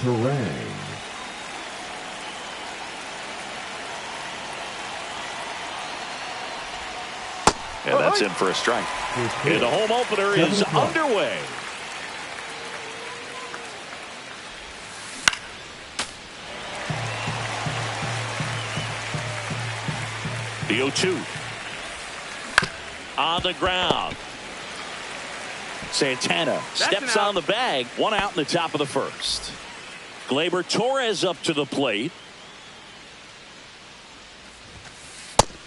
Turang. And that's in for a strike. And the home opener is underway. The 0-2. On the ground. Santana steps on the bag. One out in the top of the first. Gleyber Torres up to the plate.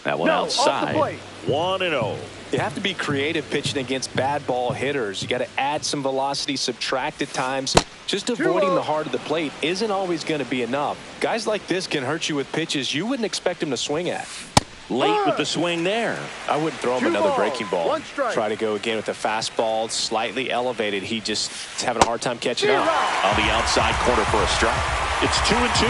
That one outside. 1-0. You have to be creative pitching against bad ball hitters. You got to add some velocity, subtract at times. Just avoiding the heart of the plate isn't always going to be enough. Guys like this can hurt you with pitches you wouldn't expect him to swing at. Late with the swing there. I wouldn't throw him another breaking ball. Try to go again with the fastball, slightly elevated. He just is having a hard time catching up. On the outside corner for a strike. It's 2-2.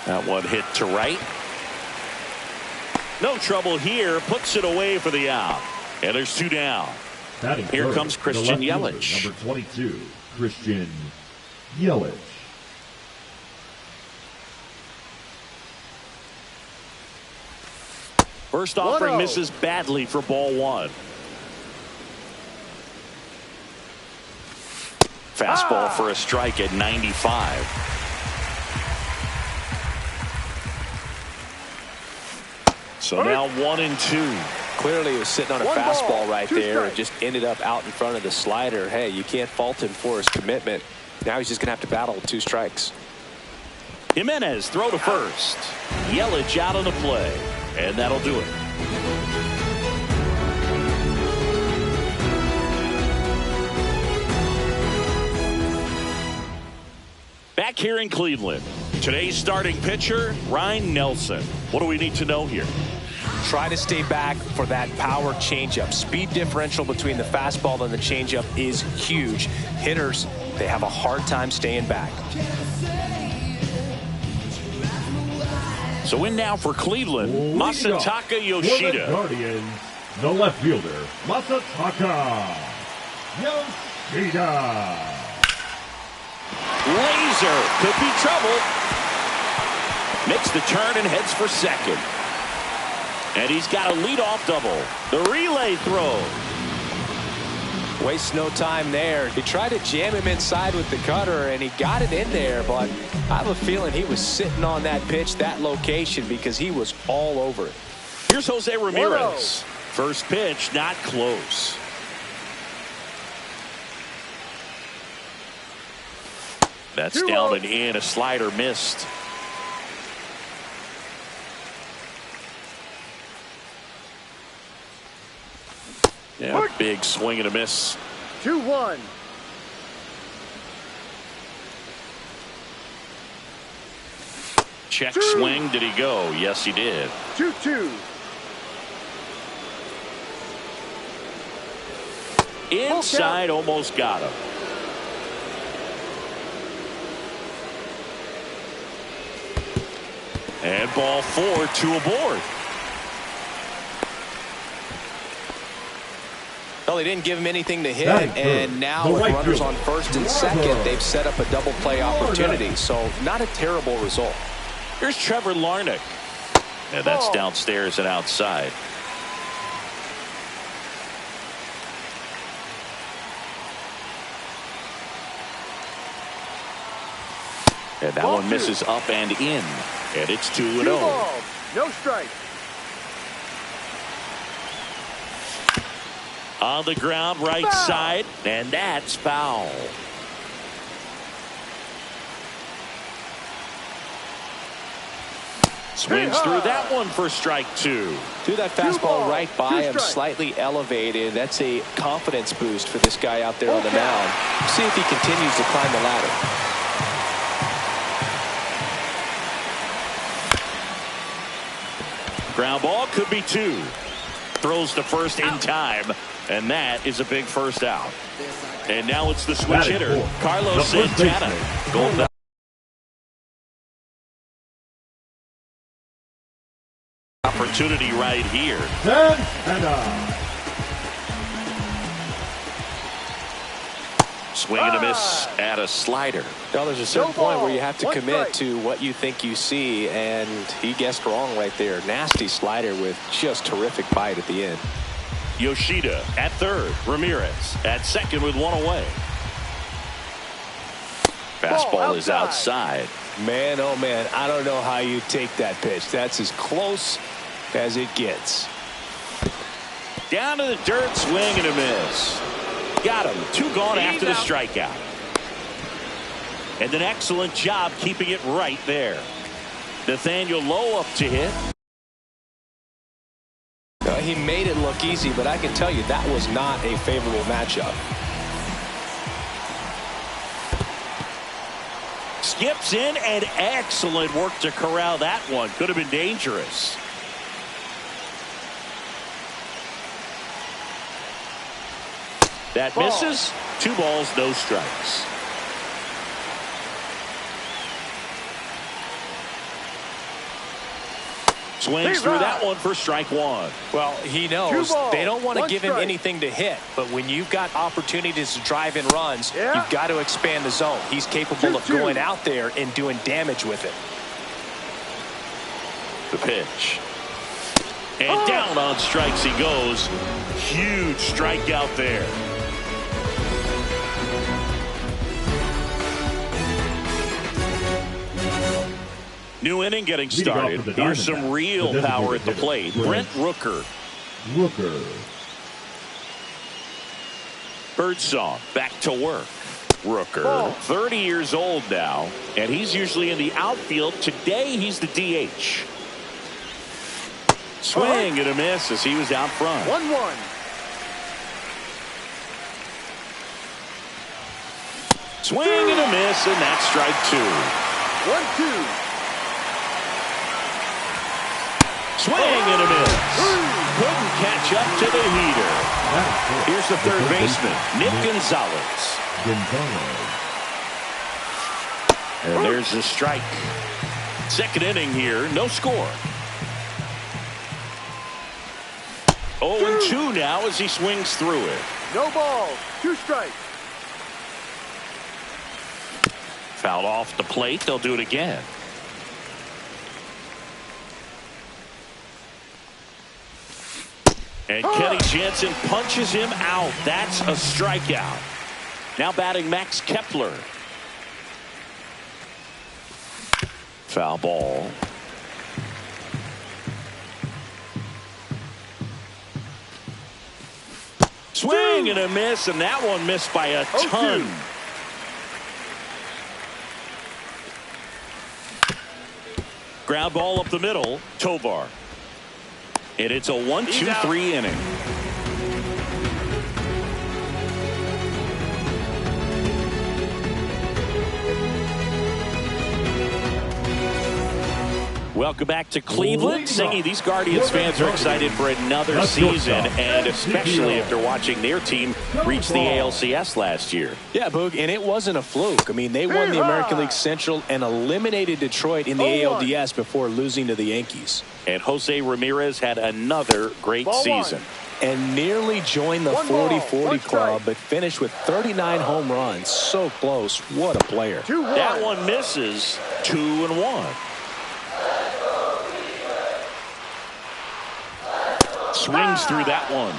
That one hit to right. No trouble here. Puts it away for the out. And there's two down. Here comes Christian Yelich. Number 22, Christian Yelich. First offering misses badly for ball one. Fastball for a strike at 95. So now 1-2. Clearly he was sitting on a fastball right there and just ended up out in front of the slider. Hey, you can't fault him for his commitment. Now he's just going to have to battle with two strikes. Jimenez throw to first. Yelich out on the play. And that'll do it. Back here in Cleveland. Today's starting pitcher, Ryne Nelson. What do we need to know here? Try to stay back for that power changeup. Speed differential between the fastball and the changeup is huge. Hitters, they have a hard time staying back. So in now for Cleveland, Masataka Yoshida. For the Guardians, the left fielder, Masataka Yoshida. Laser could be trouble. Makes the turn and heads for second. And he's got a leadoff double. The relay throw. Wastes no time there. He tried to jam him inside with the cutter, and he got it in there, but I have a feeling he was sitting on that pitch, that location, because he was all over it. Here's Jose Ramirez. First pitch, not close. That's down and in. A slider missed. Yeah, big swing and a miss. 2-1. Check swing. Did he go? Yes, he did. 2-2. Inside, almost got him. And ball 4, 2 aboard. Well, they didn't give him anything to hit, and now with runners on first and second, they've set up a double play opportunity. So not a terrible result. Here's Trevor Larnach. And that's downstairs and outside. And that one misses up and in. And it's 2-0. No strike. On the ground, right side, and that's foul. Swings through that one for strike 2. Threw that fastball right by him, slightly elevated. That's a confidence boost for this guy out there on the mound. See if he continues to climb the ladder. Ground ball could be 2. Throws to first in time, and that is a big first out. And now it's the switch hitter, Carlos Santana. Going back. Opportunity right here. Santana. Swing and a miss at a slider. Well, there's a certain No point ball. where you have to One commit strike. to what you think you see, and he guessed wrong right there. Nasty slider with just terrific bite at the end. Yoshida at third. Ramirez at second with one away. Fastball is outside. Man, oh man, I don't know how you take that pitch. That's as close as it gets. Down to the dirt, swing and a miss. Got him. 2 gone after the strikeout. And an excellent job keeping it right there. Nathaniel Lowe up to hit. He made it look easy, but I can tell you that was not a favorable matchup. Skips in, and excellent work to corral that one. Could have been dangerous. That misses. 2 balls, no strikes. Swings through that one for strike 1. Well, he knows they don't want to give him anything to hit, but when you've got opportunities to drive in runs, you've got to expand the zone. He's capable of going out there and doing damage with it. The pitch. And down on strikes he goes. Huge strikeout there. New inning getting started. Here's some real power at the plate. Brent Rooker. Birdsong back to work. Rooker, 30 years old now, and he's usually in the outfield. Today he's the DH. Swing and a miss as he was out front. 1-1. Swing and a miss, and that's strike 2. 1-2. Swing and a miss. Couldn't catch up to the heater. Here's the third baseman, Nick Gonzalez. And there's the strike. Second inning here, no score. 0-2 now as he swings through it. No ball. 2 strikes. Foul off the plate. They'll do it again. And Kenny Jansen punches him out. That's a strikeout. Now batting Max Kepler. Foul ball. Swing and a miss, and that one missed by a ton. Ground ball up the middle. Tovar. And it's a 1-2-3 inning. Welcome back to Cleveland. Singy, these Guardians fans are excited for another season, and especially after watching their team reach the ALCS last year. Yeah, Boog, and it wasn't a fluke. I mean, they won the American League Central and eliminated Detroit in the ALDS before losing to the Yankees. And Jose Ramirez had another great season. And nearly joined the 40-40 club, but finished with 39 home runs. So close. What a player. 2-1. That one misses. 2-1. Swings through that one.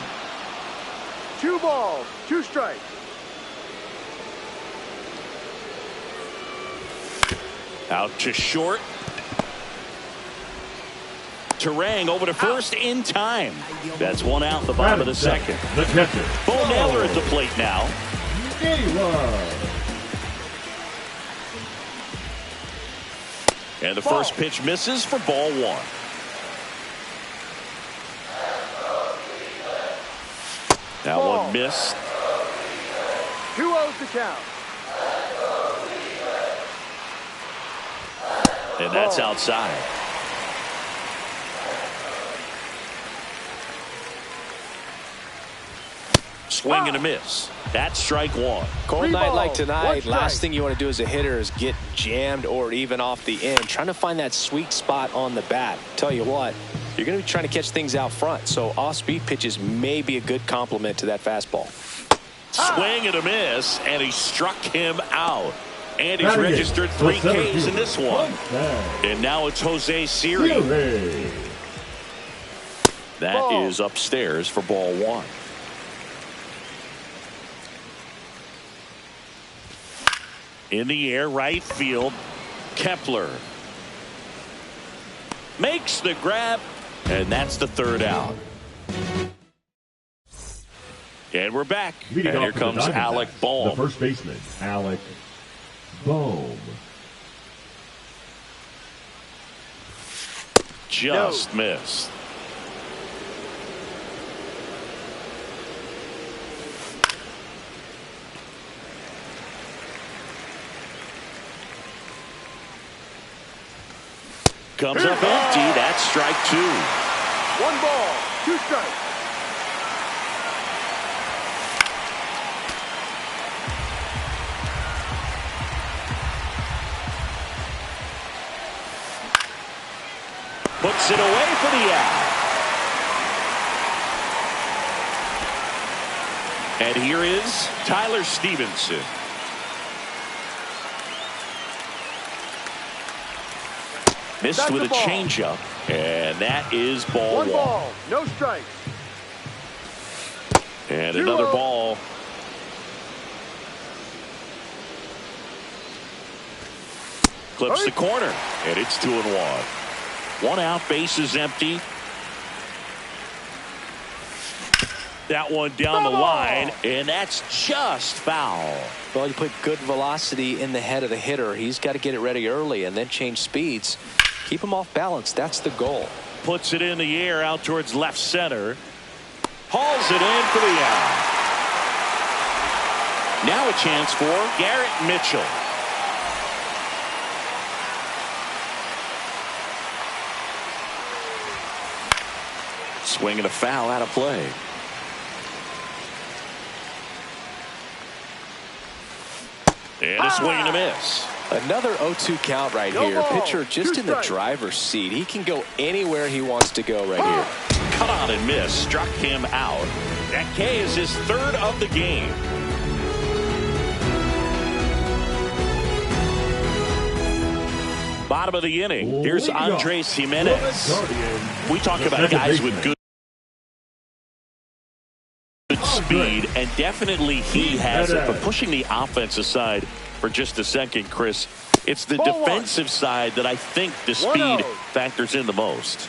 2 balls. 2 strikes. Out to short. Turang over to first in time. That's 1 out, the bottom of the second. The catcher. Bo Naylor at the plate now. And the first pitch misses for ball 1. That one missed. 2-0 to count. And that's outside. Swing and a miss. That's strike 1. Cold 3 night balls, like 1 tonight, strike. last thing you want to do as a hitter is get jammed or even off the end. Trying to find that sweet spot on the bat. Tell you what, you're going to be trying to catch things out front. So off-speed pitches may be a good complement to that fastball. Swing and a miss, and he struck him out. And he's registered 3 Ks in this one. And now it's Jose Siri. That is upstairs for ball 1. In the air, right field, Kepler makes the grab, and that's the 3rd out. And we're back. And here comes Alec Bohm. The first baseman, Alec Bohm. Just missed. Comes up empty. That's strike 2. 1 ball, 2 strikes. Puts it away for the out. And here is Tyler Stevenson. Missed with a changeup, and that is ball 1. 1 ball, no strikes. And another ball. Clips the corner, and it's 2-1. 1 out, bases empty. That one down the line, and that's just foul. Well, you put good velocity in the head of the hitter. He's got to get it ready early and then change speeds. Keep him off balance. That's the goal. Puts it in the air out towards left center. Hauls it in for the out. Now a chance for Garrett Mitchell. Swing and a foul out of play. And a swing and a miss. Another 0-2 count right here. Pitcher just in the driver's seat. He can go anywhere he wants to go right here. Cut on and miss. Struck him out. That K is his 3rd of the game. Bottom of the inning. Here's Andres Jimenez. We talk about guys with good speed, and definitely he has it. But pushing the offense aside for just a second, Chris, it's the defensive side that I think the speed factors in the most.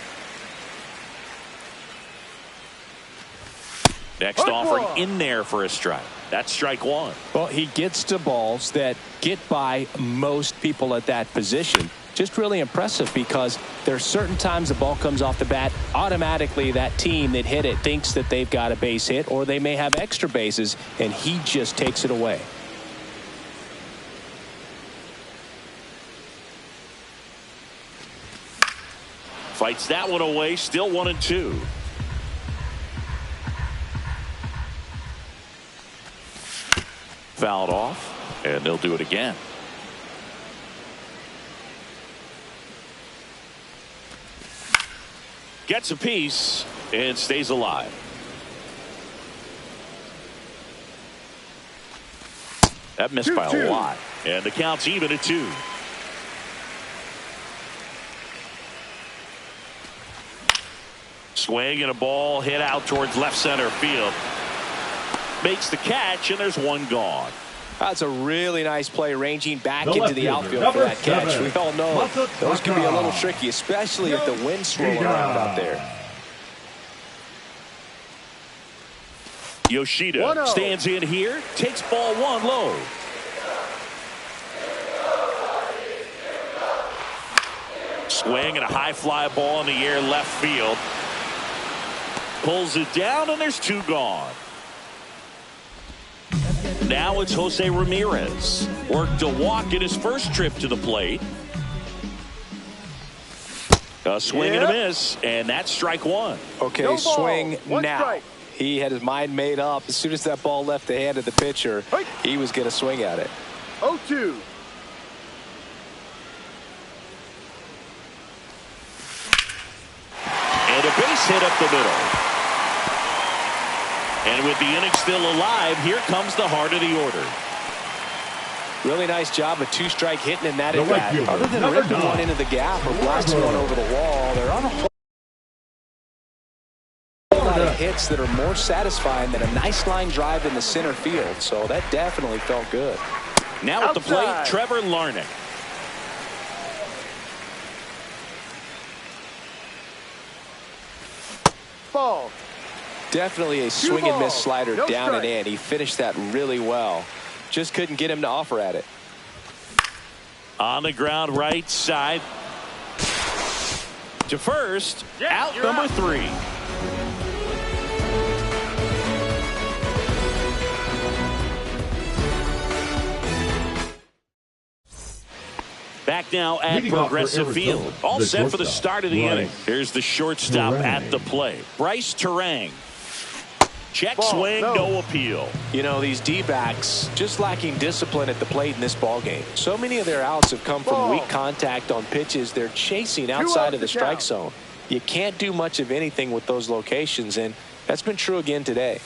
Next offering in there for a strike. That's strike 1. Well, he gets to balls that get by most people at that position. Just really impressive because there are certain times the ball comes off the bat, automatically that team that hit it thinks that they've got a base hit, or they may have extra bases, and he just takes it away. Fights that one away, still 1-2. Fouled off, and they'll do it again. Gets a piece and stays alive. That missed by a lot, and the count's even at 2. Swing and a ball hit out towards left center field. Makes the catch, and there's 1 gone. That's a really nice play, ranging back into the outfield for that catch. We all know those can be a little tricky, especially if the wind's swirling around out there. Yoshida stands in here, takes ball 1 low. Swing and a high fly ball in the air left field. Pulls it down, and there's 2 gone. Now it's Jose Ramirez. Worked a walk in his first trip to the plate. A swing and a miss, and that's strike 1. Okay, swing now. He had his mind made up. As soon as that ball left the hand of the pitcher, he was going to swing at it. 0-2. And base hit up the middle. And with the inning still alive, here comes the heart of the order. Really nice job of two-strike hitting in that The at right bat. fielder, Other than number ripping 9, one into the gap or blasting one over the wall, there aren't a whole lot of hits that are more satisfying than a nice line drive in the center field. So that definitely felt good. Now at the plate, Trevor Larnach. Ball. Definitely a swing and miss slider No down strike. and in. He finished that really well. Just couldn't get him to offer at it. On the ground right side. To first. Out number 3. Back now at Leading off for Progressive Arizona, Field. All the set for the shortstop, start of the inning. Bryce Here's the shortstop Turang. at the plate. Bryce Turang. Check Ball, swing, no. no appeal. You know, these D-backs just lacking discipline at the plate in this ball game. So many of their outs have come from Ball. weak contact on pitches they're chasing outs outside of the to strike count. zone. You can't do much of anything with those locations, and that's been true again today.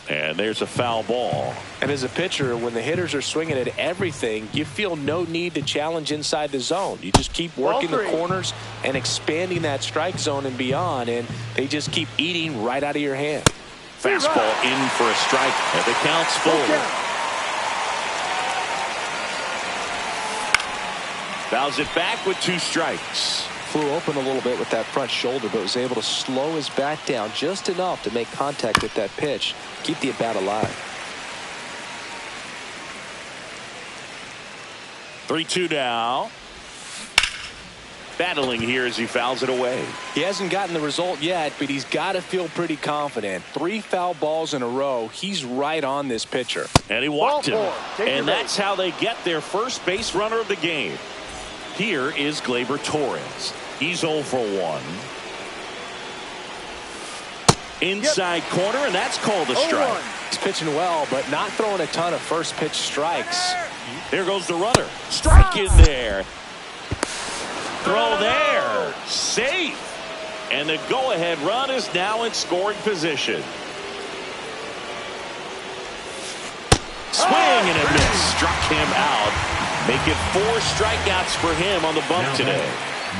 And there's a foul ball. And as a pitcher, when the hitters are swinging at everything, you feel no need to challenge inside the zone. You just keep working the Ball 3. corners and expanding that strike zone and beyond, and they just keep eating right out of your hand. Fastball in for a strike. And the count's full. Fouls it back with 2 strikes. Flew open a little bit with that front shoulder, but was able to slow his bat down just enough to make contact with that pitch, keep the at-bat alive. 3-2 now. Battling here as he fouls it away. He hasn't gotten the result yet, but he's got to feel pretty confident. 3 foul balls in a row. He's right on this pitcher. And he walked him. Ball 4. Take your And that's how they get their first base runner of the game. Here is Gleyber Torres. He's 0 for 1. Inside corner, and that's called a strike. 0-1. He's pitching well, but not throwing a ton of first pitch strikes. There goes the runner. Strike in there. Throw there. Safe. And the go-ahead run is now in scoring position. Swing and a miss. Struck him out. Make it 4 strikeouts for him on the bump Now today.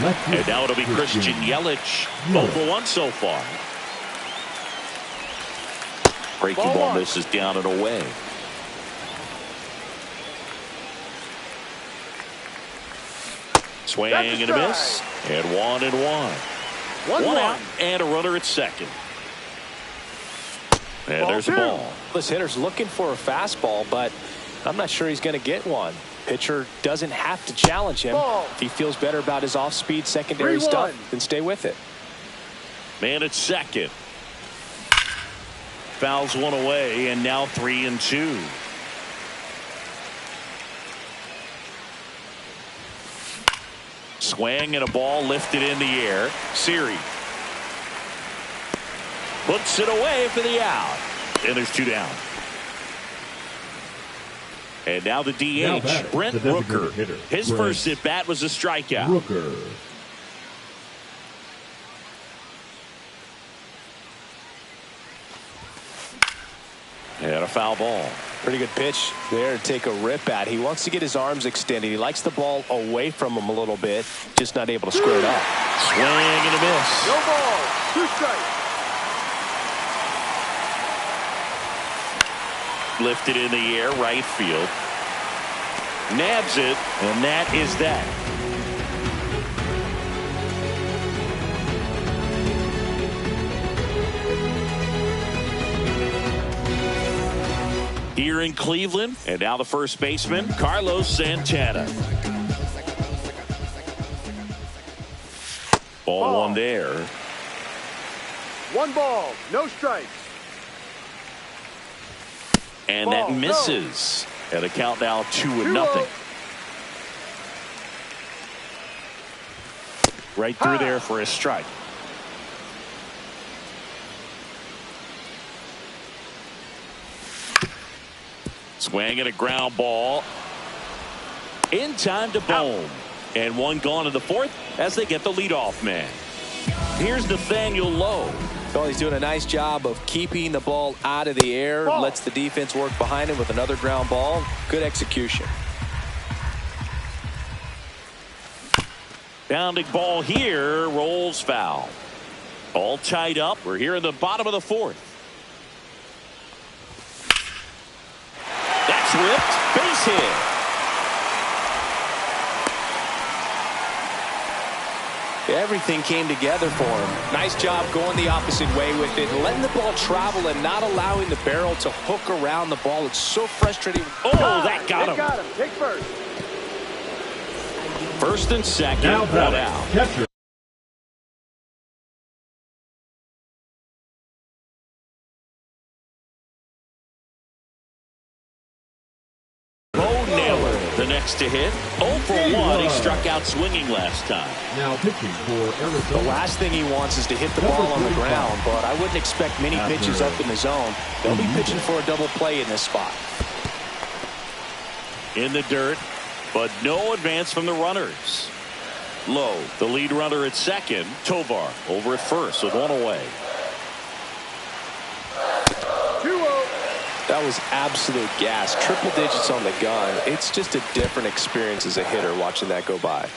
left And now it'll be Christian Yelich. 0 for 1 so far. Breaking Ball ball 1. misses down and away. Swing That's a and a miss. And 1-1. 1 out and a runner at second. And Ball there's a 2. ball. This hitter's looking for a fastball, but I'm not sure he's going to get one. Pitcher doesn't have to challenge him. Ball. If he feels better about his off-speed secondary 3-1. stuff, then stay with it. Man at second. Fouls one away, and now 3-2. Swing and a ball lifted in the air. Siri puts it away for the out. And there's 2 down. And now the Now DH, batting, Brent the designated Rooker. hitter, His Brent first at bat was a strikeout. Rooker. And a foul ball. Pretty good pitch there to take a rip at. He wants to get his arms extended. He likes the ball away from him a little bit, just not able to square it up. Swing and a miss. No ball. 2 strikes. Lifted in the air, right field. Nabs it, and that is that. Here in Cleveland, and now the first baseman, Carlos Santana. Ball 1 there. 1 ball. No strikes. And that Ball, no. misses. And a count now 2-0. 2-0. Right through there for a strike. Swing and a ground ball. In time to Bohm. And 1 gone in the 4th as they get the leadoff man. Here's Nathaniel Lowe. Well, he's doing a nice job of keeping the ball out of the air. Ball. Lets the defense work behind him with another ground ball. Good execution. Bounding ball here, rolls foul. All tied up. We're here in the bottom of the fourth. That's ripped. Base hit. Everything came together for him. Nice job going the opposite way with it, letting the ball travel and not allowing the barrel to hook around the ball. It's so frustrating. Oh, that got him. Got him. Take first. First and second. Now One batting, out. catcher. Bo Naylor, the next to hit. 0 for 1. He struck out swinging last time. Now pitching for The Arizona. last thing he wants is to hit the ball on the ground, but I wouldn't expect many pitches up in the zone. They'll be pitching for a double play in this spot. In the dirt, but no advance from the runners. Lowe, the lead runner at second. Tovar over at first with one away. 2-0. That was absolute gas. Triple digits on the gun. It's just a different experience as a hitter watching that go by.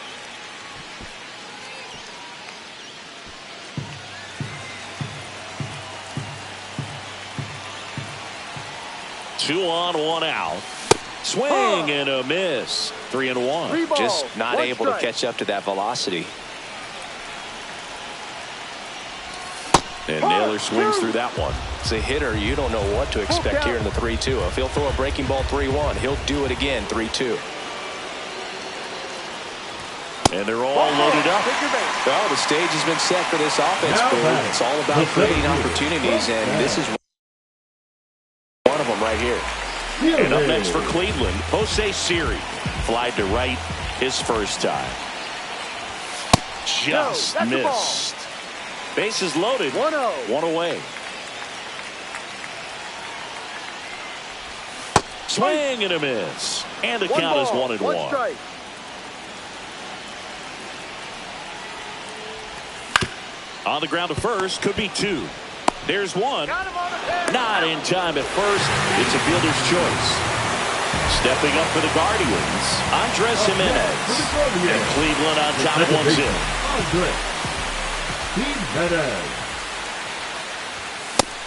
Two on, one out. Swing and a miss. 3-1. 3 balls. Just not 1 able strike. to catch up to that velocity. And Naylor swings through that one. As a hitter, you don't know what to expect here in the 3-2. If he'll throw a breaking ball 3-1, he'll do it again 3-2. And they're all loaded up. Take your base. Well, the stage has been set for this offense, Now Boone. batting, It's all about the creating fielder. opportunities, and this is one of them right here. And up next for Cleveland, Jose Siri. Flied to right his first time. Just that's the ball. missed. Bases loaded. 1-0. One away. Swing and a miss. And the One count is ball, 1-1. 1 strike. On the ground to first, could be 2. There's 1. Got him on the pitch. Not in time at first. It's a fielder's choice. Stepping up for the Guardians, Andres Jimenez. And Cleveland on top 1-0. Andres Jimenez.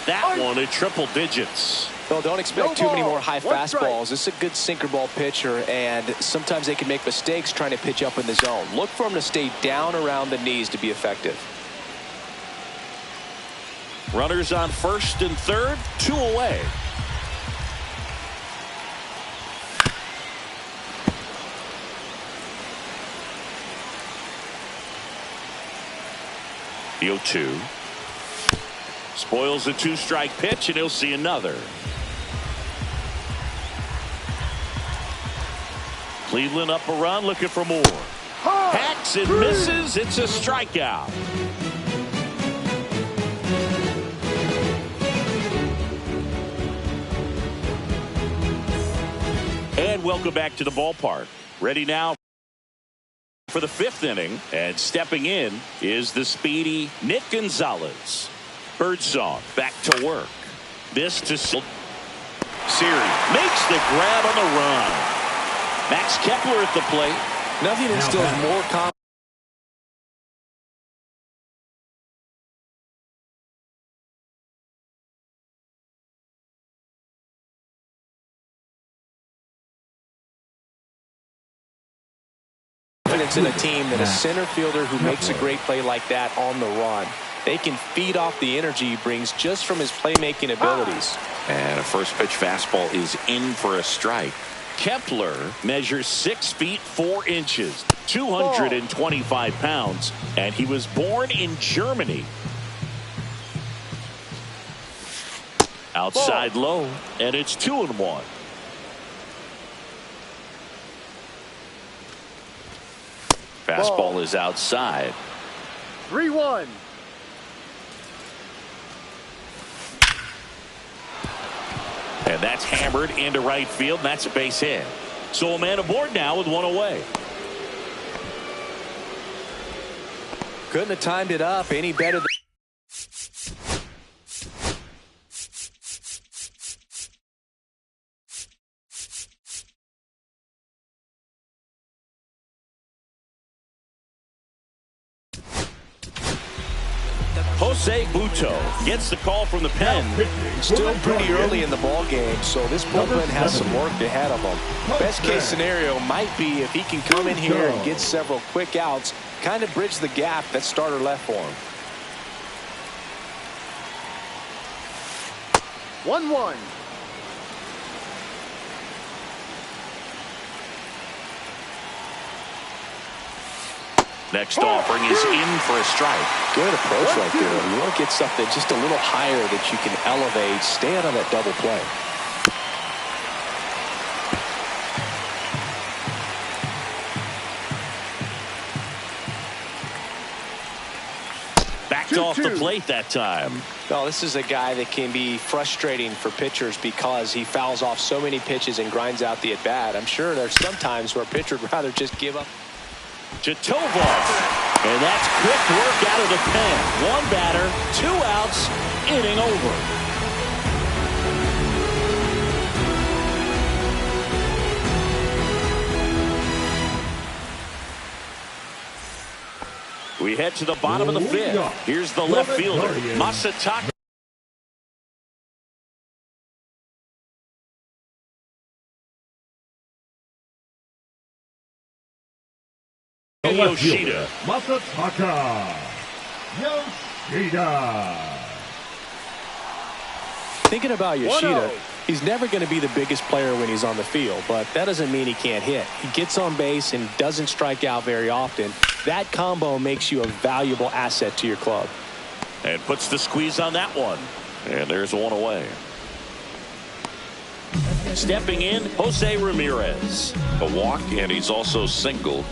That one at triple digits. Well, don't expect No too many ball. more high 1 strike. fastballs. This is a good sinker ball pitcher, and sometimes they can make mistakes trying to pitch up in the zone. Look for him to stay down around the knees to be effective. Runners on first and third, 2 away. The 0-2. Spoils the 2-strike pitch, and he'll see another. Cleveland up a run, looking for more. Hacks and misses. It's a strikeout. And welcome back to the ballpark. Ready now for the 5th inning. And stepping in is the speedy Nick Gonzalez. Birdsong back to work. This to Siri. Makes the grab on the run. Max Kepler at the plate. Nothing instills more confidence in a team than a center fielder who makes a great play like that on the run. They can feed off the energy he brings just from his playmaking abilities. And a first pitch fastball is in for a strike. Kepler measures 6 feet 4 inches, 225 pounds, and he was born in Germany. Outside low, and it's 2-1. Fastball is outside. 3-1. And that's hammered into right field, and that's a base hit. So a man aboard now with 1 away. Couldn't have timed it up any better than Jose Butto gets the call from the pen. still pretty early in the ball game, so this bullpen has some work ahead of him. Best case scenario might be if he can come in here and get several quick outs, kind of bridge the gap that starter left for him. 1-1. Next offering is in for a strike. Good approach right there. You want to get something just a little higher that you can elevate. Stay out on that double play. Backed off the plate that time. No, this is a guy that can be frustrating for pitchers because he fouls off so many pitches and grinds out the at-bat. I'm sure there's some times where a pitcher would rather just give up. Jatova. And that's quick work out of the pen. One batter, 2 outs, inning over. We head to the bottom of the 5th. Here's the left fielder, Masataka. Yoshida. Masataka Yoshida. Thinking about Yoshida, he's never going to be the biggest player when he's on the field, but that doesn't mean he can't hit. He gets on base and doesn't strike out very often. That combo makes you a valuable asset to your club. And puts the squeeze on that one. And there's one away. Stepping in, Jose Ramirez. A walk, and he's also singled.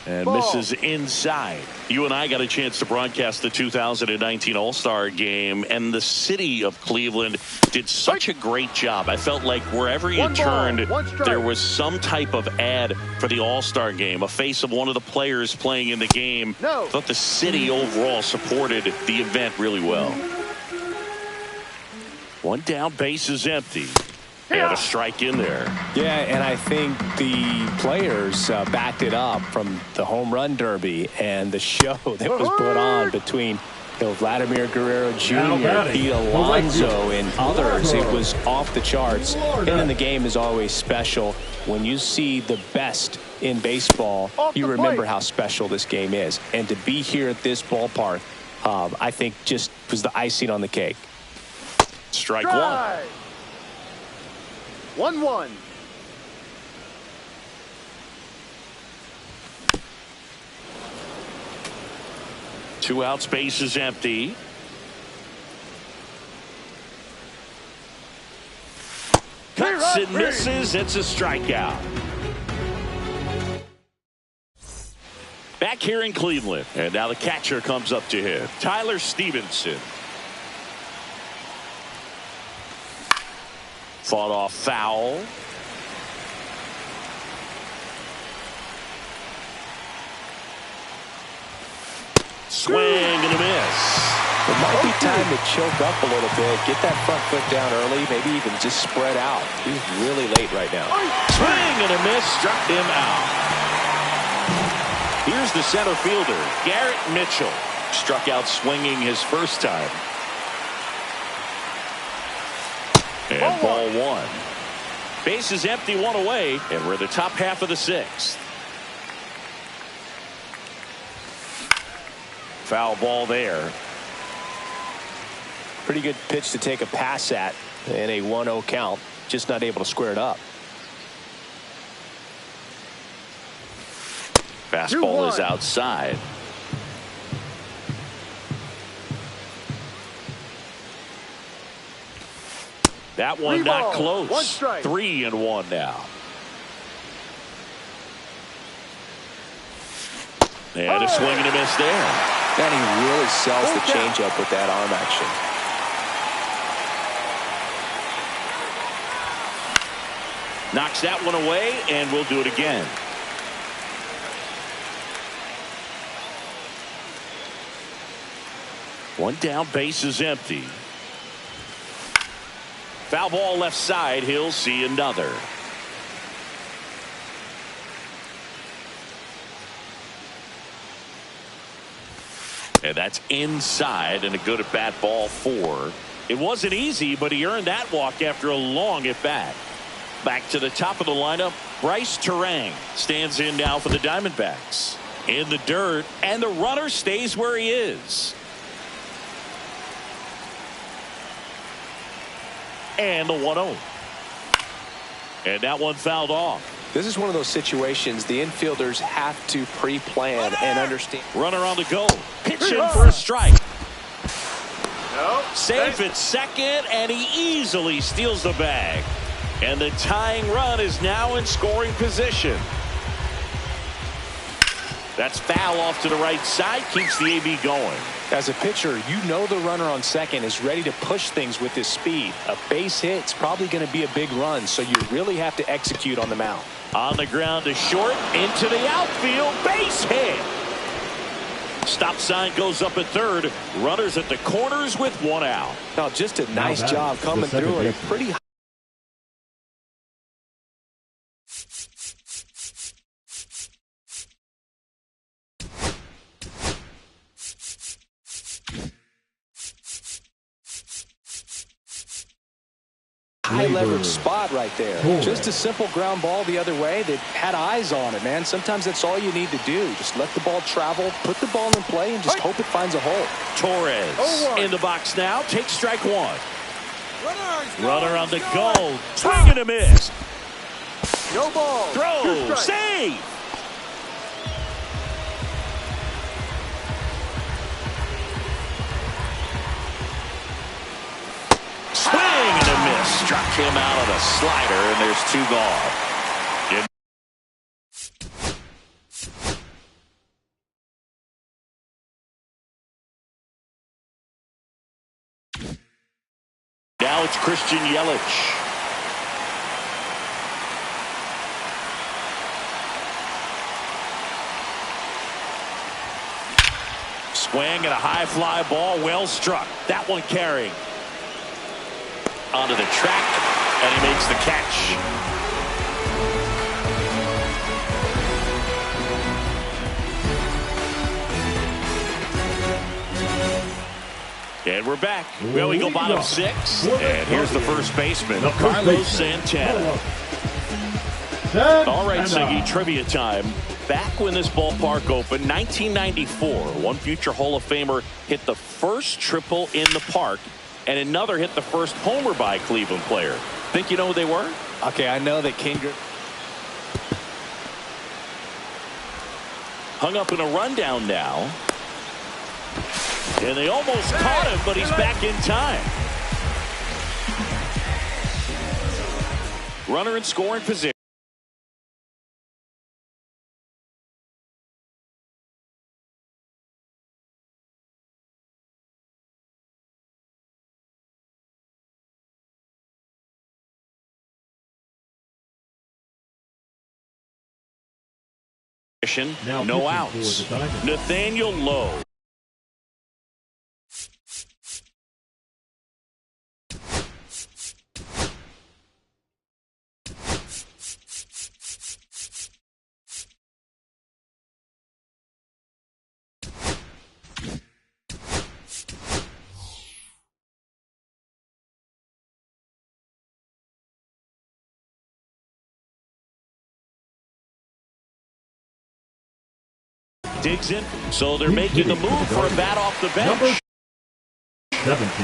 And misses inside. You and I got a chance to broadcast the 2019 All-Star Game, and the city of Cleveland did such a great job. I felt like wherever you turned, there was some type of ad for the All-Star Game, a face of one of the players playing in the game. I thought the city overall supported the event really well. One down, base is empty. And a strike in there. Yeah, and I think the players backed it up from the home run derby and the show that was put on between Vladimir Guerrero Jr., Pete Alonso, and others. It was off the charts. And then the game is always special. When you see the best in baseball, you remember how special this game is. And to be here at this ballpark, I think just was the icing on the cake. Strike one. 1-1. Two outs, base is empty. Cuts and misses. It's a strikeout. Back here in Cleveland. And now the catcher comes up to him. Tyler Stevenson. Fought off foul. Swing and a miss. It might be time to choke up a little bit, get that front foot down early, maybe even just spread out. He's really late right now. Swing and a miss, struck him out. Here's the center fielder, Garrett Mitchell. Struck out swinging his first time. And ball one. Base is empty, one away, and we're in the top half of the 6th. Foul ball there. Pretty good pitch to take a pass at in a 1-0 count. Just not able to square it up. Fastball is outside. That one not close. 3-1 now. And a swing and a miss there. And he really sells the changeup with that arm action. Knocks that one away, and we'll do it again. One down, base is empty. Foul ball left side. He'll see another. And that's inside and a good at bat ball 4. It wasn't easy, but he earned that walk after a long at bat. Back to the top of the lineup. Bryce Turang stands in now for the Diamondbacks. In the dirt, and the runner stays where he is. And the 1-0. And that one fouled off. This is one of those situations the infielders have to pre-plan and understand. Runner on the go. Pitching for a strike. No. Safe at second, and he easily steals the bag. And the tying run is now in scoring position. That's foul off to the right side. Keeps the AB going. As a pitcher, you know the runner on second is ready to push things with his speed. A base hit's probably going to be a big run, so you really have to execute on the mound. On the ground to short, into the outfield, base hit. Stop sign goes up at third. Runners at the corners with one out. Now, just a nice job coming through at a pretty high leverage spot right there. Just a simple ground ball the other way that had eyes on it, man. Sometimes that's all you need to do. Just let the ball travel, put the ball in play, and just hope it finds a hole. Torres in the box now. Takes strike one. Runner on the go. Swing and a miss. No ball. Throw. Save. Swing and a miss. Struck him out on a slider, and there's 2 gone. Now it's Christian Yelich. Swing and a high fly ball, well struck. That one carrying. Onto the track, and he makes the catch. And we're back. Well, we go bottom 6. And here's the first baseman, Carlos Santana. All right, Siggy, trivia time. Back when this ballpark opened, 1994, one future Hall of Famer hit the first triple in the park, and another hit the first homer by a Cleveland player. Think you know who they were? Okay, I know that King hung up in a rundown now. And they almost caught him, but he's back in time. Runner in scoring position. No outs. Nathaniel Lowe. Digs in, so they're making the move for a bat off the bench.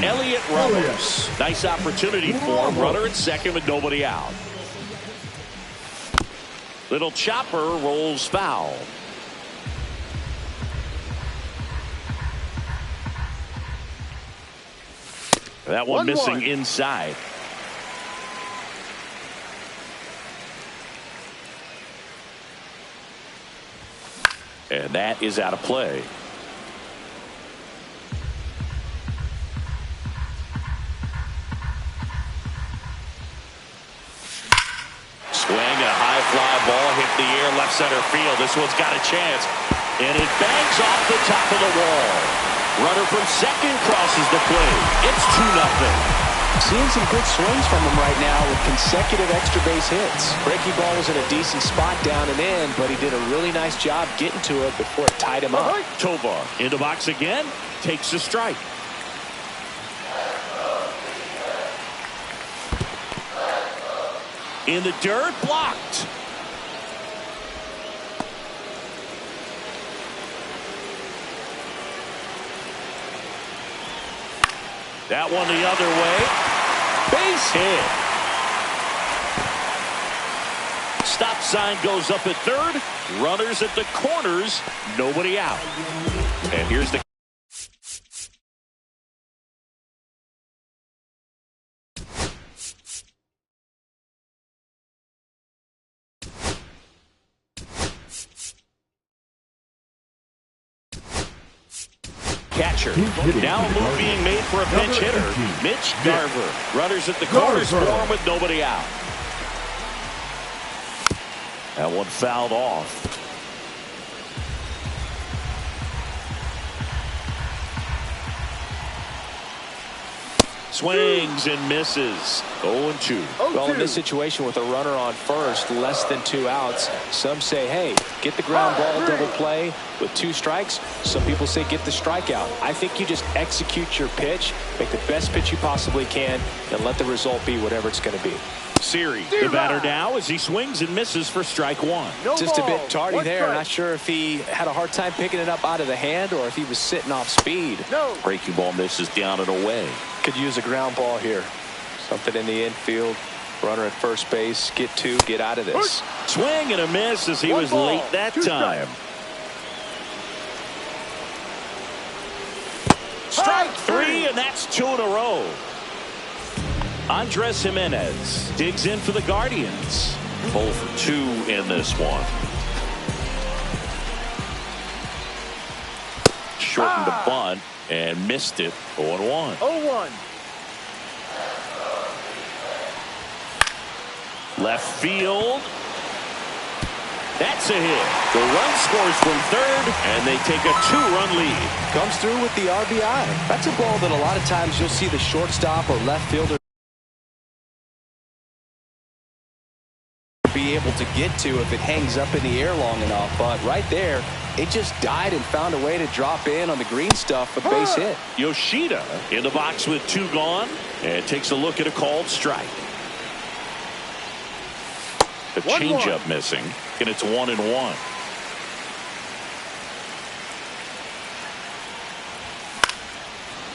Elliot Ramos. Nice opportunity for him. Runner at second with nobody out. Little chopper rolls foul. That one missing inside. And that is out of play. Swing and a high fly ball hit the air left center field. This one's got a chance. And it bangs off the top of the wall. Runner from second crosses the plate. It's 2-0. Seeing some good swings from him right now with consecutive extra base hits. Breaking ball was in a decent spot down and in, but he did a really nice job getting to it before it tied him up. Tovar in the box again, takes a strike. In the dirt, blocked. That one the other way. Base hit. Stop sign goes up at third. Runners at the corners. Nobody out. And here's the catcher. Now a move being made for a pinch hitter. Mitch Garver. Runners at the corners for him with nobody out. That one fouled off. Swings and misses. 0-2. Well, in this situation with a runner on first, less than 2 outs, some say, hey, get the ground ball double play with 2 strikes. Some people say get the strikeout. I think you just execute your pitch, make the best pitch you possibly can, and let the result be whatever it's going to be. Siri, the batter now as he swings and misses for strike 1. Just a bit tardy there. Not sure if he had a hard time picking it up out of the hand or if he was sitting off speed. Breaking ball misses down and away. Could use a ground ball here. Something in the infield. Runner at first base. Get 2. Get out of this. Swing and a miss as he was late that time. Strike 3, and that's 2 in a row. Andres Jimenez digs in for the Guardians. 0 for 2 in this one. Shortened the bunt and missed it. 0-1. 0-1. Left field. That's a hit. The run scores from third, and they take a 2-run lead. Comes through with the RBI. That's a ball that a lot of times you'll see the shortstop or left fielder be able to get to if it hangs up in the air long enough. But right there, it just died and found a way to drop in on the green stuff for base hit. Yoshida in the box with 2 gone and takes a look at a called strike. The changeup missing, and it's 1-1.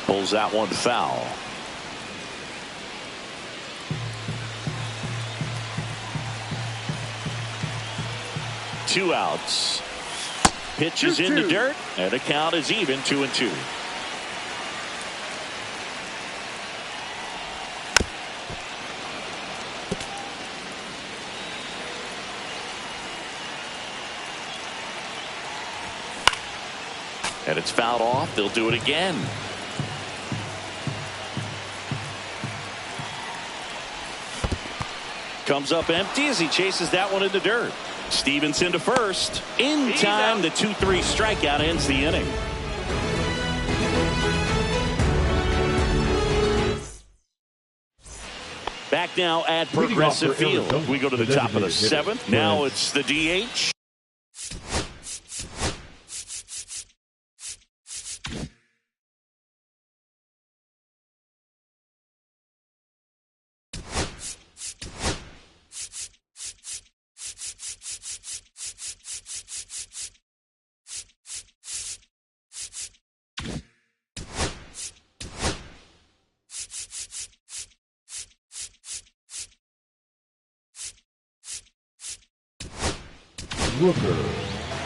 Pulls that one foul. Two outs. Pitch is in the dirt, and the count is even 2-2. And it's fouled off. They'll do it again. Comes up empty as he chases that one in the dirt. Stevenson to first. In time, the 2-3 strikeout ends the inning. Back now at Progressive Field. We go to the top of the 7th. Now it's the DH.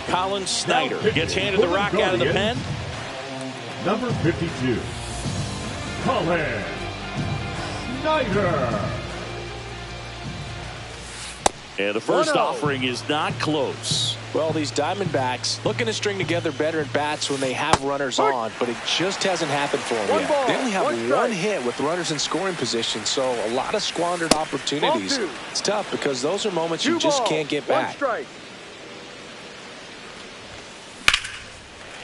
Colin Snyder gets handed the rock out of the pen. Number 52, Colin Snyder. And the first offering is not close. Well, these Diamondbacks looking to string together better at bats when they have runners on, but it just hasn't happened for them yet. They only have one hit with runners in scoring position, so a lot of squandered opportunities. It's tough because those are moments you just can't get back.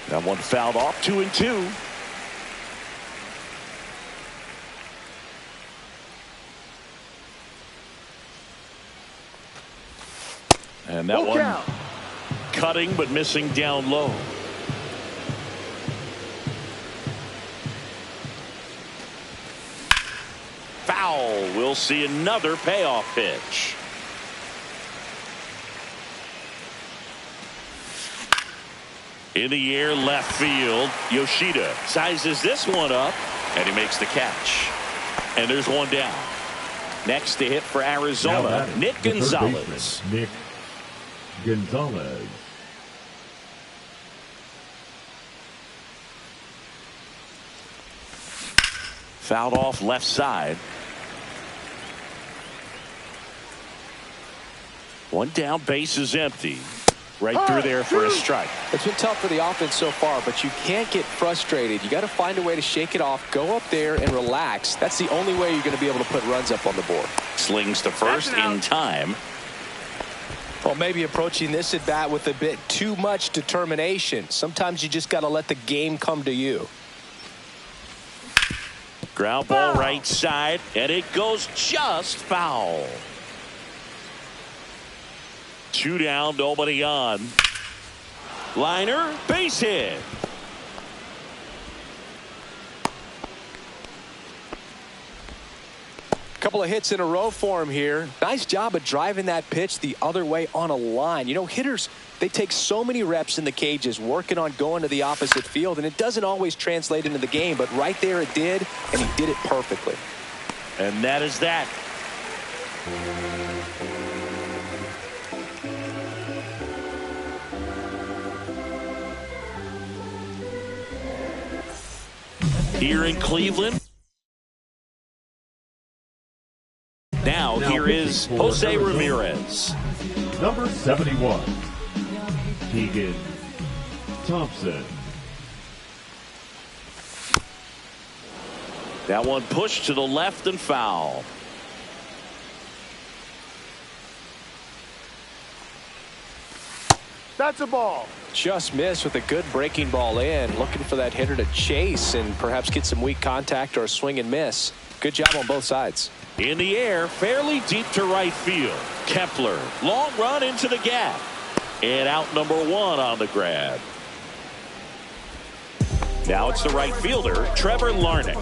That one fouled off. 2-2. And that Full one count. cutting but missing down low. Foul. We'll see another payoff pitch. In the air, left field. Yoshida sizes this one up, and he makes the catch. And there's one down. Next to hit for Arizona, Nick Gonzalez. Nick Gonzalez. Fouled off left side. One down, base is empty. Right through there for a strike. It's been tough for the offense so far, but you can't get frustrated. You got to find a way to shake it off, go up there and relax. That's the only way you're going to be able to put runs up on the board. Slings to first in time. Well, maybe approaching this at bat with a bit too much determination. Sometimes you just got to let the game come to you. Ground ball right side, and it goes just foul. 2 down, nobody on. Liner, base hit. Couple of hits in a row for him here. Nice job of driving that pitch the other way on a line. You know, hitters, they take so many reps in the cages working on going to the opposite field, and it doesn't always translate into the game, but right there it did, and he did it perfectly. And that is that. Here in Cleveland. Now here is Jose Ramirez. Number 71, Keegan Thompson. That one pushed to the left and foul. That's a ball. Just missed with a good breaking ball in. Looking for that hitter to chase and perhaps get some weak contact or a swing and miss. Good job on both sides. In the air, fairly deep to right field. Kepler, long run into the gap. And out number 1 on the grab. Now it's the right fielder, Trevor Larnach.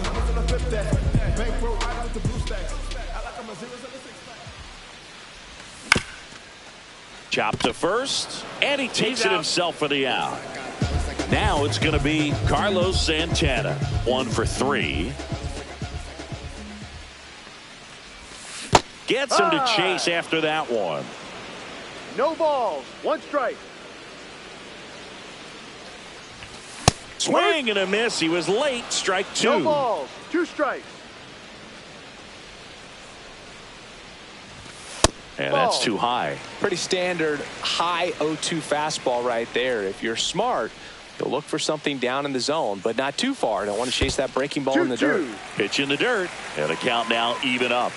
Chop to first, and he takes it himself for the out. Now it's going to be Carlos Santana. 1 for 3. Gets him to chase after that one. No balls. 1 strike. Swing and a miss. He was late. Strike 2. No balls. 2 strikes. And that's too high. Pretty standard high 0-2 fastball right there. If you're smart, you'll look for something down in the zone, but not too far. Don't want to chase that breaking ball in the dirt. Pitch in the dirt. And the count now even up.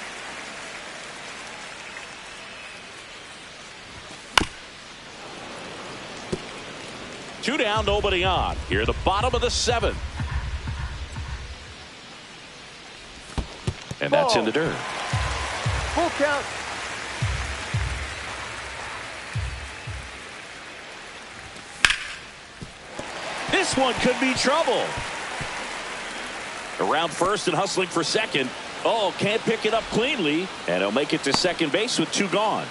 Two down, nobody on. Here, the bottom of the 7th. And that's in the dirt. Full count. This one could be trouble. Around first and hustling for second. Oh, can't pick it up cleanly. And he'll make it to second base with 2 gone.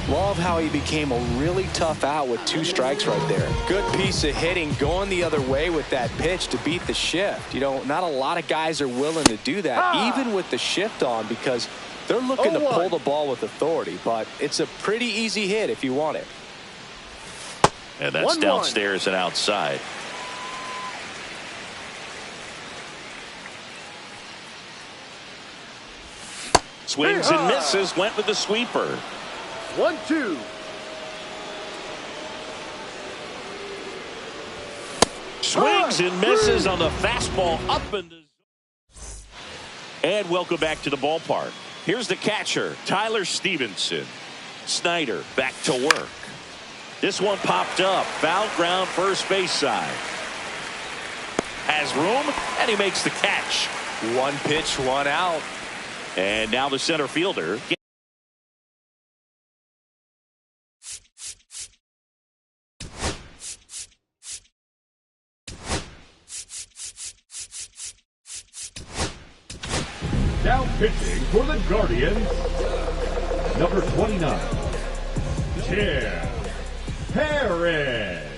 Love how he became a really tough out with 2 strikes right there. Good piece of hitting, going the other way with that pitch to beat the shift. You know, not a lot of guys are willing to do that, even with the shift on, because they're looking to pull the ball with authority. But it's a pretty easy hit if you want it. And that's downstairs and outside. Swings and misses, went with the sweeper. 1-2. Swings and misses on the fastball up and welcome back to the ballpark. Here's the catcher, Tyler Stevenson. Snyder back to work. This one popped up. Foul ground first base side. Has room, and he makes the catch. 1 pitch, 1 out. And now the center fielder Now pitching for the Guardians, number 29, Tim Perez.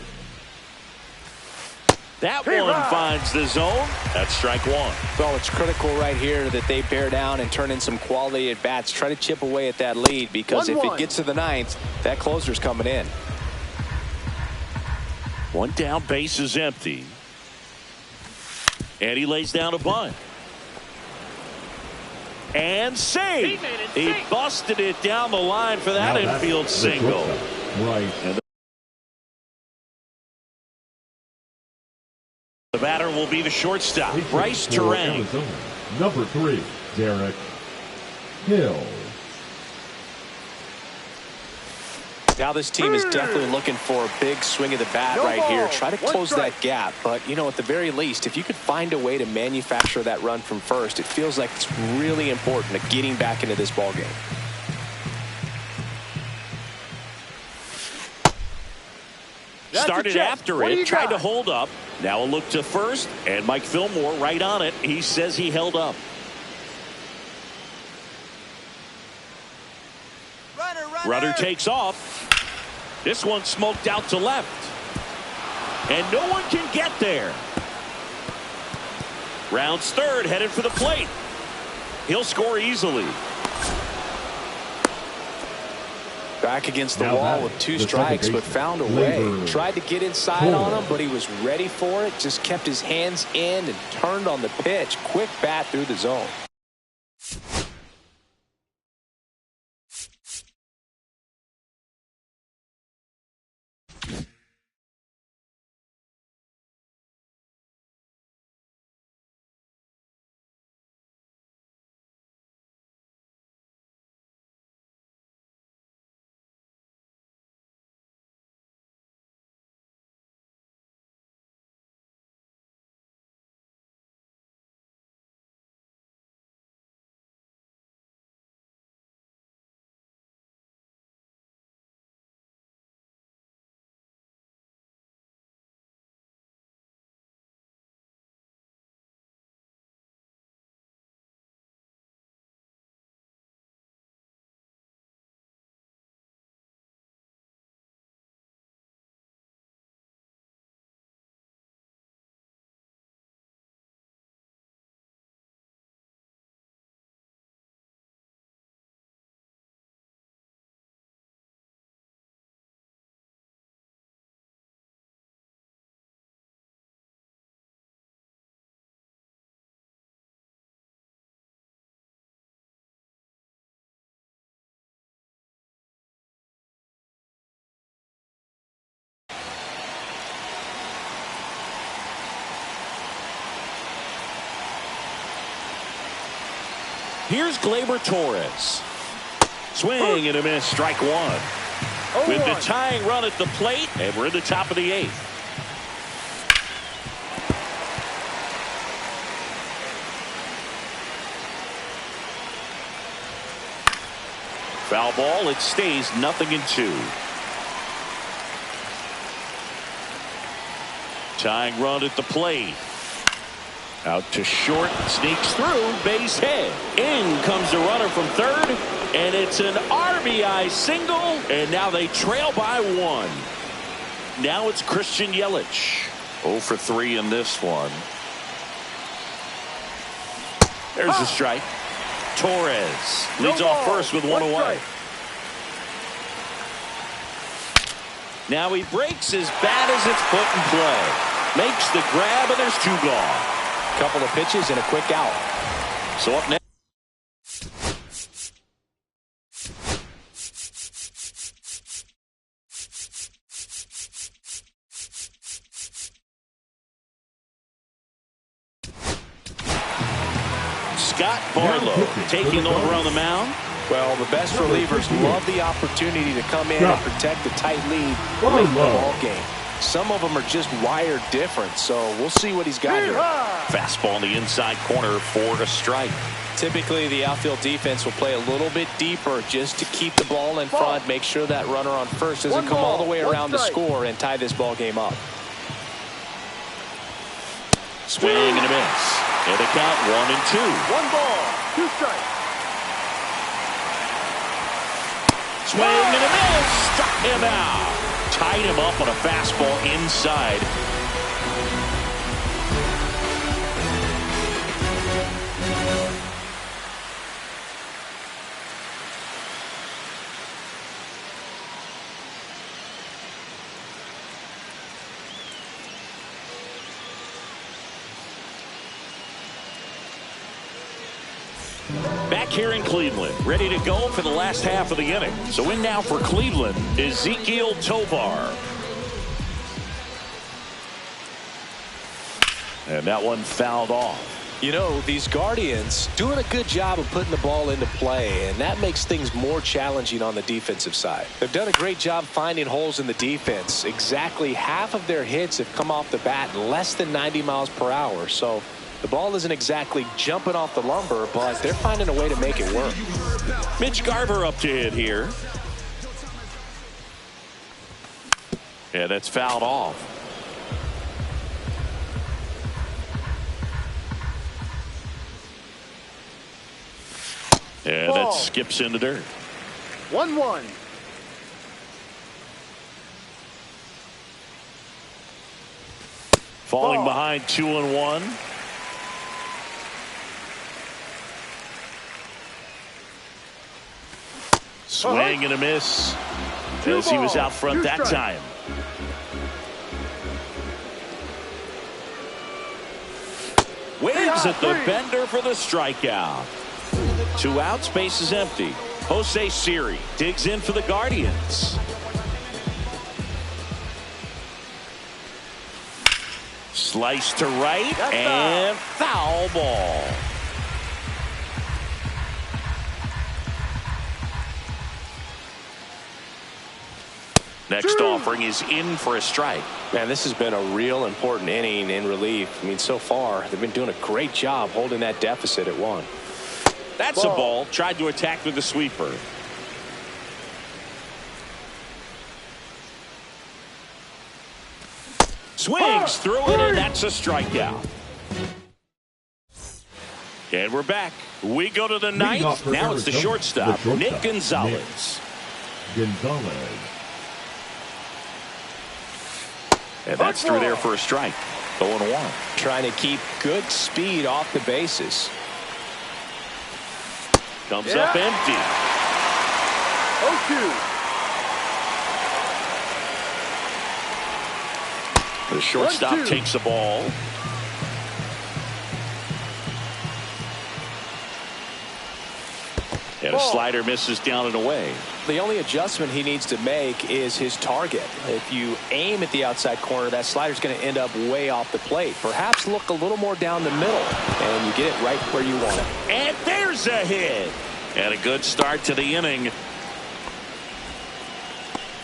That one finds the zone. That's strike one. Well, it's critical right here that they bear down and turn in some quality at bats. Try to chip away at that lead, because if it gets to the ninth, that closer's coming in. One down, base is empty. And he lays down a bunt. And save. He busted it down the line for that infield single. Right. And the batter will be the shortstop, Bryce Turang. Number 3, Derek Hill. Now this team is definitely looking for a big swing of the bat right here. Try to close that gap. But, you know, at the very least, if you could find a way to manufacture that run from first, it feels like it's really important to getting back into this ball game. Started after it, tried to hold up. Now a look to first, and Mike Fillmore right on it. He says he held up. Runner takes off. This one smoked out to left. And no one can get there. Rounds third, headed for the plate. He'll score easily. Back against the wall with 2 strikes, but found a way. Tried to get inside on him, but he was ready for it. Just kept his hands in and turned on the pitch. Quick bat through the zone. Here's Gleyber Torres. Swing and a miss, strike one. With the tying run at the plate, and we're in the top of the 8th. Foul ball, it stays 0-2. Tying run at the plate. Out to short, sneaks through, base hit. In comes the runner from third, and it's an RBI single, and now they trail by 1. Now it's Christian Yelich. 0 for 3 in this one. There's the strike. Torres leads off first with 1 away. Now he breaks his bat as it's put in play. Makes the grab, and there's 2 gone. Couple of pitches and a quick out. So up next. Scott Barlow taking over on the mound. Well, the best relievers love the opportunity to come in and protect the tight lead late in the ball game. Some of them are just wired different, so we'll see what he's got here. Fastball in the inside corner for a strike. Typically, the outfield defense will play a little bit deeper just to keep the ball in front, make sure that runner on first doesn't come all the way around to score and tie this ball game up. Swing and a miss. And the count 1-2. 1 ball, 2 strikes. Swing and a miss. Struck him out. Tied him up on a fastball inside. Back here in Cleveland, ready to go for the last half of the inning. So in now for Cleveland, Ezequiel Tovar. And that one fouled off. You know, these Guardians doing a good job of putting the ball into play, and that makes things more challenging on the defensive side. They've done a great job finding holes in the defense. Exactly half of their hits have come off the bat less than 90 miles per hour. So the ball isn't exactly jumping off the lumber, but they're finding a way to make it work. Mitch Garver up to hit here. Yeah, that's fouled off. And that skips in the dirt. 1-1. Falling behind 2-1. Swing and a miss as he was out front that time. Waves at the bender for the strikeout. 2 outs, base is empty. Jose Siri digs in for the Guardians. Slice to right and foul ball. Next offering is in for a strike. Man, this has been a real important inning in relief. I mean, so far, they've been doing a great job holding that deficit at 1. That's a ball. Tried to attack with the sweeper. Swings through it, and that's a strikeout. And we're back. We go to the ninth. Now it's the shortstop, Nick Gonzalez. And that's through there for a strike. 0-1. Trying to keep good speed off the bases. Comes up empty. 0-2. The shortstop takes the ball. And a slider misses down and away. The only adjustment he needs to make is his target. If you aim at the outside corner, that slider's going to end up way off the plate. Perhaps look a little more down the middle, and you get it right where you want it. And there's a hit. And a good start to the inning.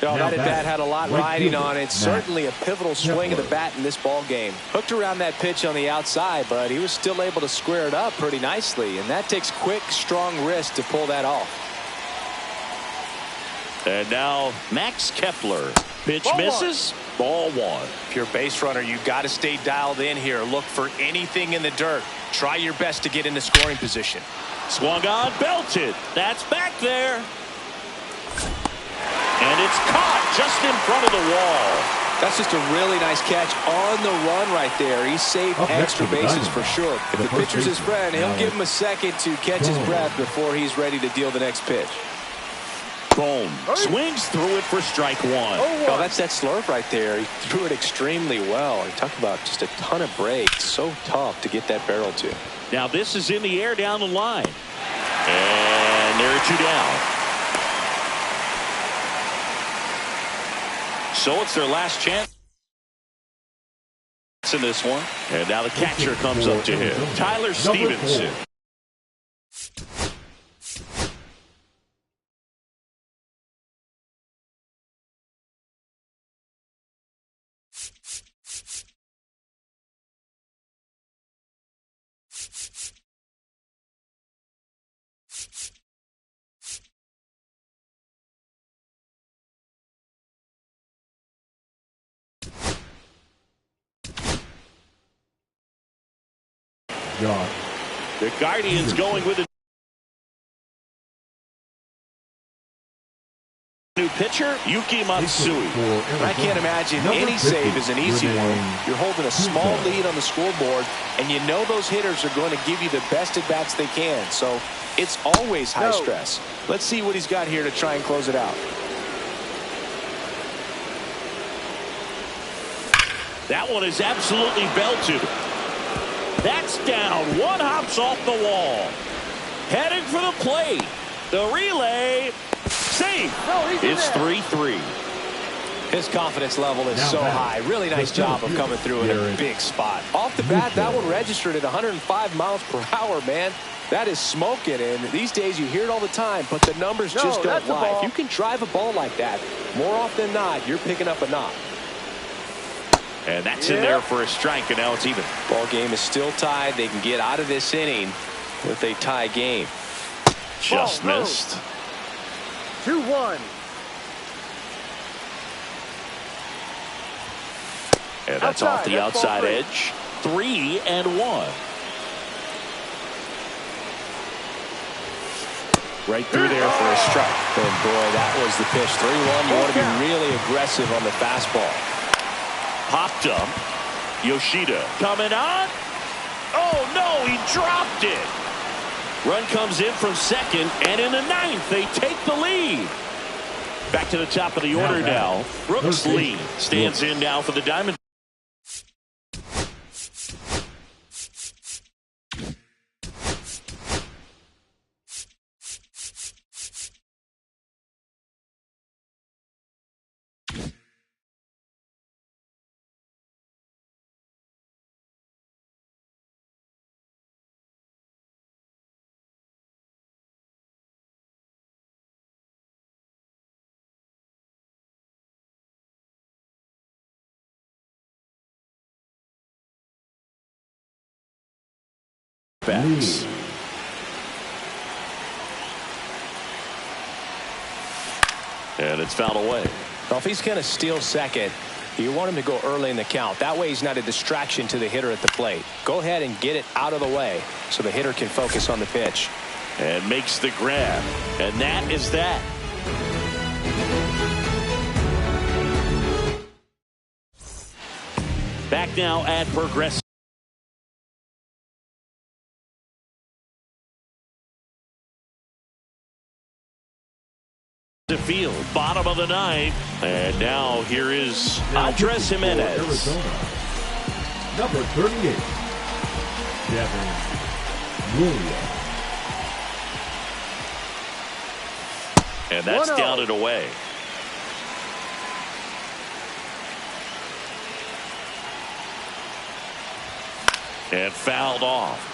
Oh, that at bat had a lot riding on it. Certainly a pivotal swing of the bat in this ball game. Hooked around that pitch on the outside, but he was still able to square it up pretty nicely. And that takes quick, strong wrist to pull that off. And now Max Kepler. Pitch misses. Ball 1. If you're a base runner, you've got to stay dialed in here. Look for anything in the dirt. Try your best to get into scoring position. Swung on, belted. That's back there. And it's caught just in front of the wall. That's just a really nice catch on the run right there. He saved extra bases for sure. If the pitcher's his friend, he'll give him a second to catch his breath before he's ready to deal the next pitch. Boom. Swings through it for strike 1. Oh, that's that slurve right there. He threw it extremely well. You talk about just a ton of breaks. So tough to get that barrel to. Now this is in the air down the line. And there are 2 down. So it's their last chance in this one. And now the catcher comes up to him. Tyler Stevenson. Josh. The Guardians going with a new pitcher, Yuki Matsui. I can't imagine any save is an easy one. You're holding a small lead on the scoreboard, and you know those hitters are going to give you the best at bats they can. So it's always high stress. Let's see what he's got here to try and close it out. That one is absolutely belted. That's down. One hops off the wall. Heading for the plate. The relay. Save. It's 3-3. His confidence level is so high. Really nice job of coming through in a big spot. Off the bat, that one registered at 105 miles per hour, man. That is smoking, and these days you hear it all the time, but the numbers just don't lie. If you can drive a ball like that, more often than not, you're picking up a knock. And that's in there for a strike, and now it's even. Ball game is still tied. They can get out of this inning with a tie game. Just missed. 2-1. And that's off the outside edge. 3-1. Right through there for a strike. And boy, that was the pitch. 3-1. You want to be really aggressive on the fastball. Popped up. Yoshida coming on. Oh, no, he dropped it. Run comes in from second, and in the ninth, they take the lead. Back to the top of the order now. Brooks Lee stands in now for the Diamondbacks. And it's fouled away. Well, if he's going to steal second, you want him to go early in the count. That way he's not a distraction to the hitter at the plate. Go ahead and get it out of the way so the hitter can focus on the pitch. And makes the grab. And that is that. Back now at Progressive. The field, bottom of the ninth, and now here is Andres Jimenez. Arizona, number 38, Devin Williams. And that's down and away. And fouled off.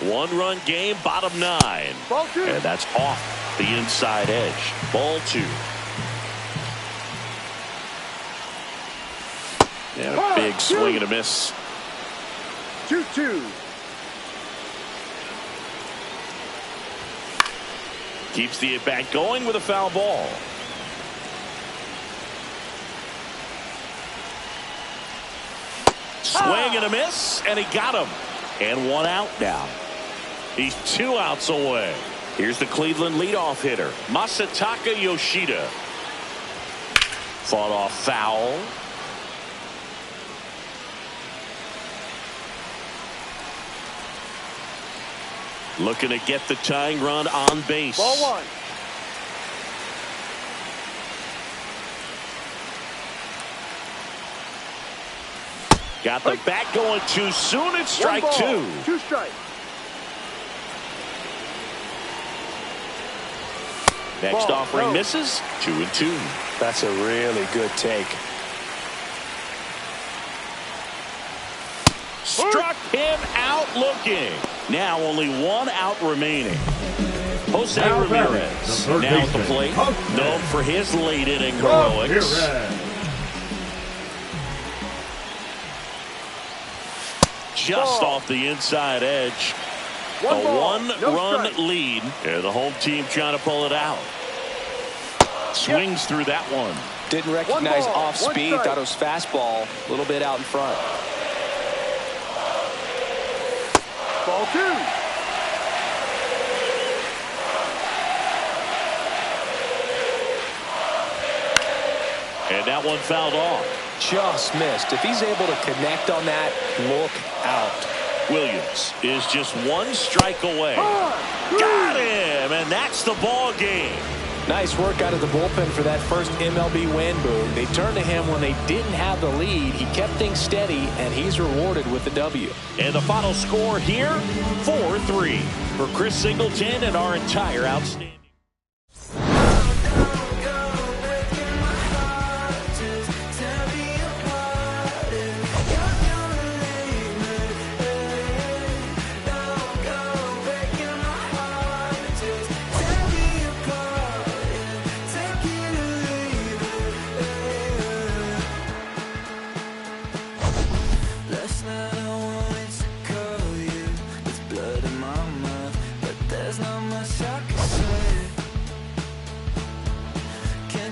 One-run game, bottom nine. Ball two. And that's off the inside edge. Ball two. And a big swing and a miss. 2-2. Keeps the at-bat going with a foul ball. Swing and a miss, and he got him. And one out now. He's 2 outs away. Here's the Cleveland leadoff hitter, Masataka Yoshida. Fought off foul. Looking to get the tying run on base. Ball one. Got the bat going too soon. It's strike two. 2 strikes. Next offering misses. 2-2. That's a really good take. Struck him out looking. Now only 1 out remaining. Jose Ramirez now at the plate, known for his late inning heroics. Just off the inside edge. A 1-run lead. And the home team trying to pull it out. Swings through that one. Didn't recognize One ball, off one speed. strike. Thought it was fastball. A little bit out in front. Ball 2. And that one fouled off. Just missed. If he's able to connect on that, look out. Williams is just one strike away. Got him, and that's the ball game. Nice work out of the bullpen for that first MLB win, Boog. They turned to him when they didn't have the lead. He kept things steady, and he's rewarded with the W. And the final score here, 4-3 for Chris Singleton and our entire outstanding.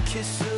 Kiss